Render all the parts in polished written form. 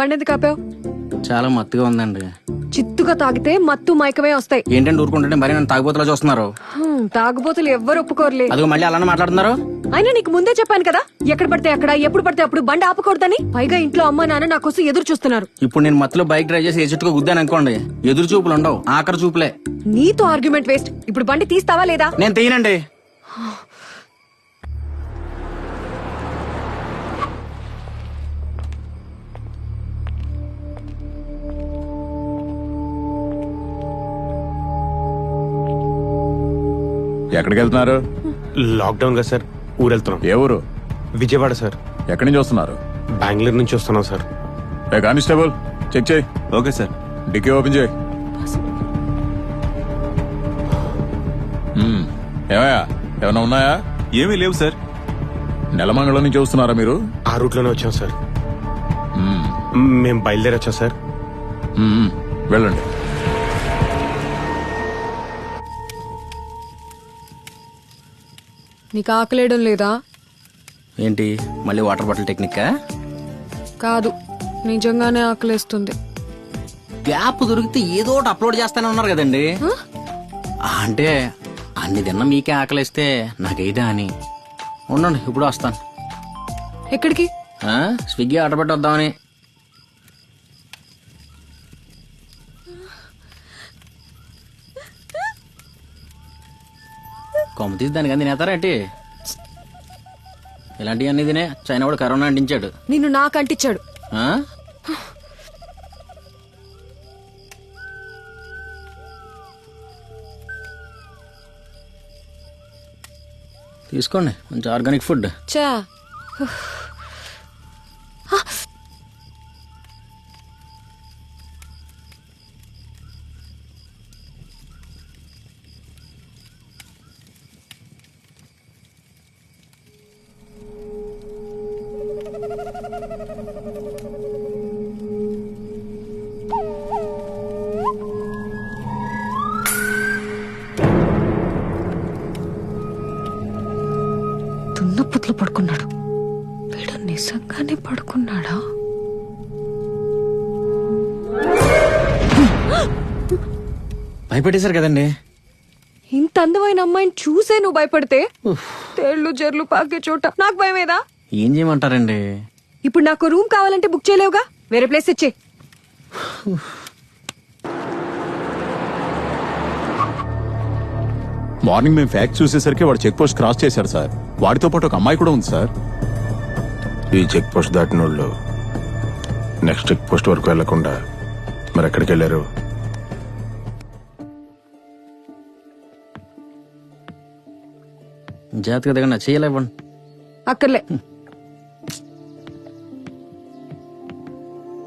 బండెందుకు ఆపావు? చాలా మత్తుగా ఉందండి. చిత్తుగా తాగితే మత్తు మైకమే వస్తాయి. ఏంటంటే ఊరుకుంటుంటే మరి నన్ను తాగుబోతులా చూస్తున్నారు. తాగుబోతులు ఎవ్వరు ఒప్పుకోరులే. అదిగో మళ్ళీ అలానే మాట్లాడుతున్నారు. అయినా నీకు ముందే చెప్పాను కదా, ఎక్కడ పడితే అక్కడ ఎప్పుడు పడితే అప్పుడు బండి ఆపకూడదని. పైగా ఇంట్లో అమ్మా నాన్న నా కోసం ఎదురు చూస్తున్నారు. ఇప్పుడు నేను మత్తులో బైక్ డ్రైవ్ చేసి ఏ చెట్టుకో గుద్దాను అనుకోండి, ఎదురు చూపులు ఉండవు, ఆఖరి చూపులే. నీతో ఆర్గ్యుమెంట్ వేస్ట్. ఇప్పుడు బండి తీస్తావా లేదా? నేను తీయనండి. ఎక్కడికి వెళ్తున్నారు? లాక్డౌన్ కదా సార్, ఊరు వెళ్తున్నాం. ఏ ఊరు? విజయవాడ సార్. ఎక్కడి నుంచి వస్తున్నారు? బెంగళూరు నుంచి వస్తున్నాం సార్. ఏ కానిస్టేబుల్ చెక్ చేయి. Okay sir. డిక్కీ ఓపెన్ చేయి. ఏమయ్యా, ఏమైనా ఉన్నాయా? ఏమీ లేవు సార్. నెలమంగళం నుంచి వస్తున్నారా మీరు? ఆ రూట్ లోనే వచ్చాం సార్. మేము బయలుదేరి వచ్చాం సార్. వెళ్ళండి. నీకు ఆకలేయడం లేదా? ఏంటి మళ్ళీ వాటర్ బాటిల్ టెక్నిక్? కాదు, నిజంగానే ఆకలేస్తుంది. గ్యాప్ దొరికితే ఏదో ఒకటి అప్లోడ్ చేస్తానే ఉన్నారు కదండి. అంటే అన్ని తిన్న మీకే ఆకలిస్తే నాకైతే అని. ఉండండి, ఇప్పుడు వస్తాను. ఎక్కడికి? స్విగ్గీ ఆర్డర్ పెట్టి వద్దామని. కొమ్మ తీసి దానికి తినేస్తారా ఏంటి? ఇలాంటివి అన్ని తినే చైనా కూడా కరోనా అంటించాడు. నిన్ను నాకు అంటించాడు. తీసుకోండి, మంచి ఆర్గానిక్ ఫుడ్. చా దున్నపుట్లో పడుకున్నాడు. వీడు నిజంగానే పడుకున్నాడా? భయపెట్టేశారు కదండి. ఇంత అందమైన అమ్మాయిని చూసే నువ్వు భయపడితే తేళ్లు జర్లు పాకే చోట నాకు భయమేదా? ఏం చేయమంటారండి? ఇప్పుడు నాకు రూమ్ కావాలంటే బుక్ చేయలేవుగా, వేరే ప్లేస్ ఇచ్చే. మార్నింగ్ మేము ఫ్యాక్ట్ చూసేసరికి వాడు చెక్ పోస్ట్ క్రాస్ చేశాడు సార్. వాడితో పాటు ఒక అమ్మాయి కూడా ఉంది సార్. ఈ చెక్ పోస్ట్ దాటిన వాళ్ళు నెక్స్ట్ చెక్ పోస్ట్ వరకు వెళ్లకుండా మరి ఎక్కడికి వెళ్ళారు? జాగ్రత్తగా దిగండి, చేయలేవండి. అక్కర్లే.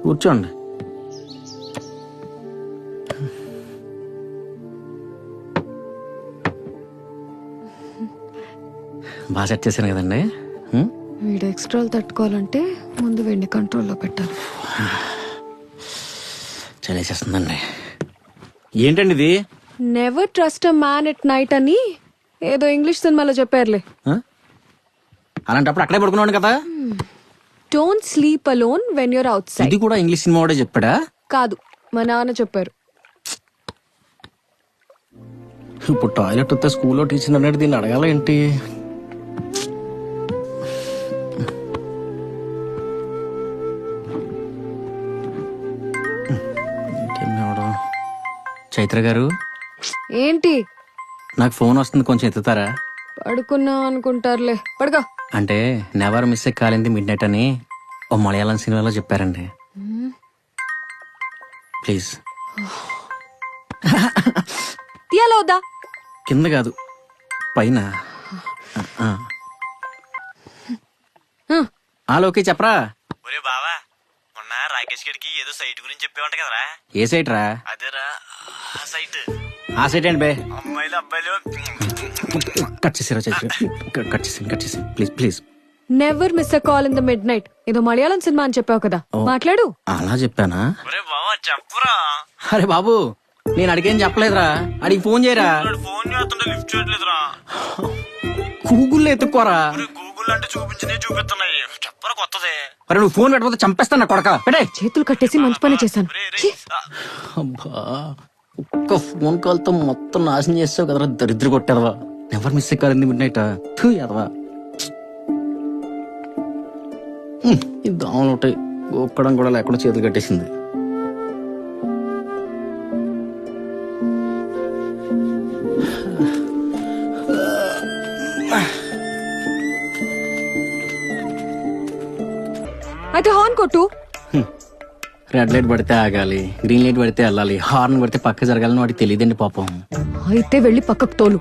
కూర్చోండి. బాగా సెట్ చేశాను కదండి. వీడు ఎక్స్ట్రాలు తట్టుకోవాలంటే ముందు వీడిని కంట్రోల్లో పెట్టాలి. చలేసేస్తుందండి. ఏంటండి ఇది? Never trust a man at night అని ఏదో ఇంగ్లీష్ సినిమాలో చెప్పారులే. అలాంటప్పుడు అక్కడే పడుకున్నాడు కదా. Don't sleep alone when you're outside. ఇది కూడా ఇంగ్లీష్ సినిమా వాడే చెప్పాడా? కాదు, మా నాన్న చెప్పారు. ఇప్పుడు టాయిలెట్ వస్తే స్కూల్లో టీచర్ అన్నట్టు దీన్ని అడగాల ఏంటి? చైత్ర గారు, ఏంటి? నాకు ఫోన్ వస్తుంది, కొంచెం ఎత్తుతారా? పడుకున్నా అనుకుంటారులే, పడుకో. అంటే నెవర్ మిస్ కాలింది మిడ్ నైట్ అని ఓ మలయాళం సినిమాలో చెప్పారండి. ప్లీజ్. తీయాలా వద్దా? కింద కాదు, పైన. ఓకే చెప్పరా. ఒరే బావా, మొన్న రాకేష్ గడికి ఏదో సైట్ గురించి చెప్పేవంట కదరా? ఏ సైట్ రా? అదేరా ఆ సైట్. ఆ సైట్ ఏంటి బే? అమ్మాయిలు అబ్బాయిలు కట్ చేసి please please. Never miss a call in the mid night. ఏదో మలయాళం సినిమా అని చెప్పావు కదా, మాట్లాడు. అలా చెప్పానా? ఒరే బావా చెప్పురా. అరే బాబు, నేను అడిగేం చెప్పలేదురా. అడిగి ఫోన్ చేయరా. ఫోన్ చేస్తుంటే లిఫ్ట్ చేయట్లేదురా. గూగుల్లో ఎత్తుక్కోరా. గూగుల్ ఊళ్ళో అంటే చూపించినవి చూపిస్తున్నాయి చెప్పరా కొత్తది. మరి నువ్వు ఫోన్ పెట్టకపోతే చంపేస్తాను నా కొడక పెట్టే. చేతులు కట్టేసి మంచి పని చేశాను. ఛీ! అబ్బా ఒక్క ఫోన్ కాల్ తో మొత్తం నాశనం చేస్తావు కదరా దరిద్ర కొట్టేదవా. ఎవరు మిస్ ఎక్కారింది మిడ్ నైట్ ఎదవా. ఈ దోమలు ఉంటాయి ఒక్కడం కూడా లేకుండా చేతులు కట్టేసింది. అయితే హార్న్ కొట్టు. రెడ్ లైట్ పడితే ఆగాలి, గ్రీన్ లైట్ పడితే వెళ్ళాలి, హార్న్ పడితే పక్క జరగాలని వాడికి తెలియదండి పాపం. అయితే వెళ్ళి పక్కకు తోలు.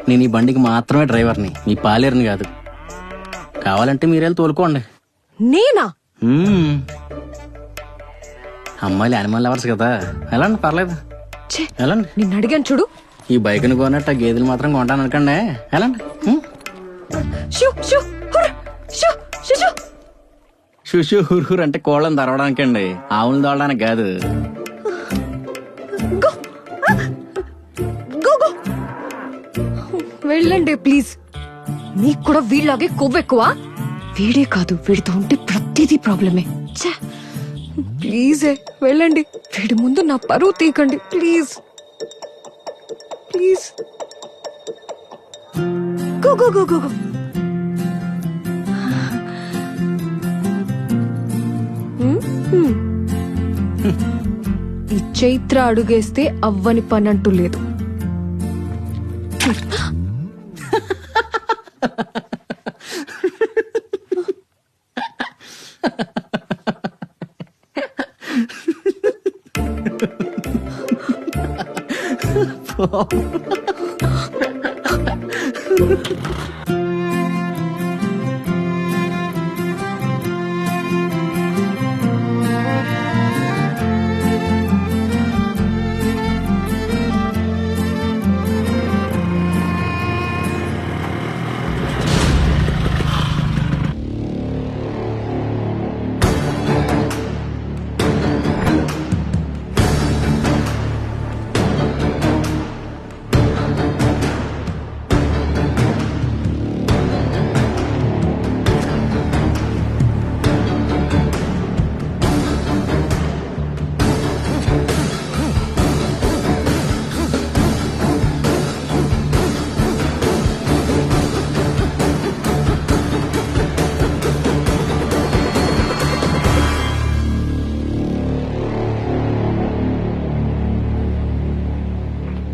నేను ఈ బండికి మాత్రమే డ్రైవర్ని, మీ పాలేరుని కాదు. కావాలంటే మీరెళ్ళి తోలుకోండి. నేనా? అమ్మాయిలు యానిమల్ లవర్స్ కదా, వెళ్ళండి పర్లేదు ఛే! వెళ్ళండి. నిన్ను అడిగాను చూడు. ఈ బైక్ని కొన్నట్టు ఆ గేదెలు మాత్రం కొంటాను అనకండి, వెళ్ళండి. షూ షూ హుర్, షూ షూ షూ. షుషు హుర్హుర్ అంటే కోళ్ళని తరవడానికండి, ఆవులు తోడడానికి కాదు. Go go go. వెళ్ళండి ప్లీజ్. నీకు కూడా వీళ్ళలాగే కొవ్వు ఎక్కువ. వీడే కాదు, వీడితో ఉంటే ప్రతిదీ ప్రాబ్లమే. ఛే! ప్లీజే వెళ్ళండి. వీడి ముందు నా పరువు తీకండి please please. Go go go go go. ఈ చైత్ర అడుగేస్తే అవ్వని పని అంటూ లేదు.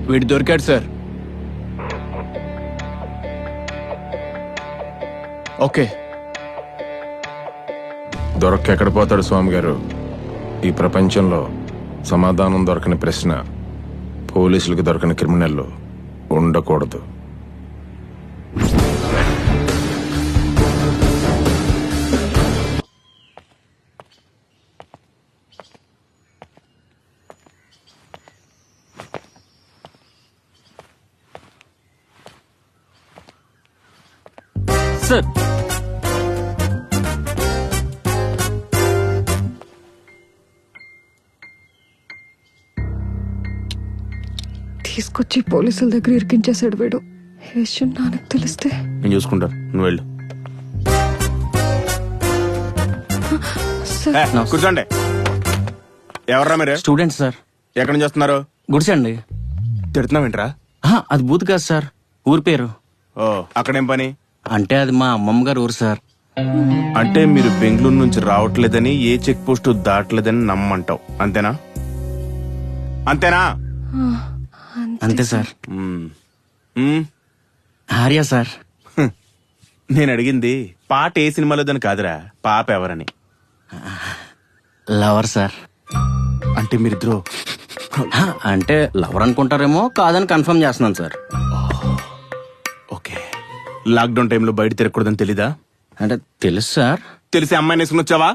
వీడు దొరికాడు సార్. ఓకే, దొరక్క ఎక్కడ పోతాడు స్వామి గారు? ఈ ప్రపంచంలో సమాధానం దొరకని ప్రశ్న పోలీసులకు దొరకని క్రిమినల్ ఉండకూడదు. సార్ తీసుకొచ్చి పోలీసుల దగ్గర ఇరికించేశాడు వీడు. ఈ విషయం నాన్నకు తెలిస్తే నేను చూసుకుంటాను, నువ్వు వెళ్ళు. సార్, కూర్చోండి. ఎవర్రా మీరు? Student sir. ఎక్కడి నుంచి వస్తున్నారు? గుడిసండి. తిడుతున్నావేంట్రా? అది బూత్ కాదు సార్, ఊరి పేరు. ఓ, అక్కడేం పని? అంటే అది మా అమ్మమ్మ గారు ఊరు సార్. అంటే మీరు బెంగళూరు నుంచి రావట్లేదని, ఏ చెక్ పోస్ట్ దాటలేదని నమ్మంటావు, అంతేనా? అంతేనా? అంతే సార్. మ్మ్. మ్మ్. ఆర్య సార్. నేను అడిగింది పాట ఏ సినిమాలోదని కాదురా, పాప ఎవరని. Lover sir. అంటే మీరిద్దరు అంటే లవర్ అనుకుంటారేమో, కాదని కన్ఫర్మ్ చేస్తున్నాను సార్. ఓకే. లాక్డౌన్ టైంలో బయట తిరగకూడదని తెలీదా? అంటే తెలుసు సార్. తెలిసి అమ్మాయిని వేసుకుని వచ్చావా?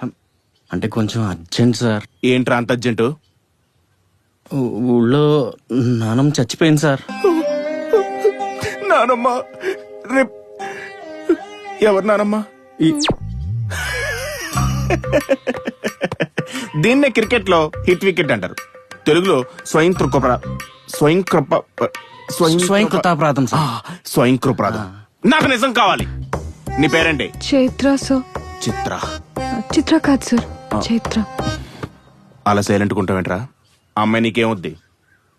అంటే కొంచెం అర్జెంట్ సార్. ఏంట్రా అంత అర్జెంటు? ఊళ్ళో నానమ్మ చచ్చిపోయింది సార్. నానమ్మ? రేప్ ఎవరు నానమ్మ? దీన్నే క్రికెట్ లో హిట్ వికెట్ అంటారు, తెలుగులో స్వయం కృతాపరాధం. స్వయం కృతాపరాధం సార్. స్వయం కృతాపరాధం. నాకు నిజం కావాలి. నీ పేరేంటి? చైత్ర సార్. చిత్ర. చిత్ర కాదు సార్, చైత్ర. అలా సైలెంట్ ఉంటావేంట్రా? ఆ అమ్మాయి నీకేమొద్ది?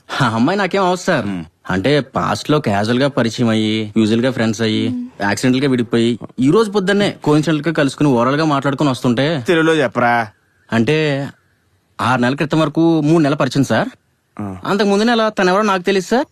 ఆ అమ్మాయి నాకేం అవసరం సార్. అంటే పాస్ట్ లో క్యాజువల్ గా పరిచయం అయ్యి యూజువల్ గా ఫ్రెండ్స్ అయ్యి యాక్సిడెంటల్ గా విడిపోయి ఈ రోజు పొద్దున్నే కోయిన్సిడెంట్ గా కలుసుకుని ఓవరాల్ గా మాట్లాడుకుని వస్తుంటే తెలుగులో చెప్పరా. అంటే 6 నెలల క్రితం వరకు 3 నెలల పరిచయం సార్. అంతకు ముందు నెల తనెవరో నాకు తెలియదు సార్.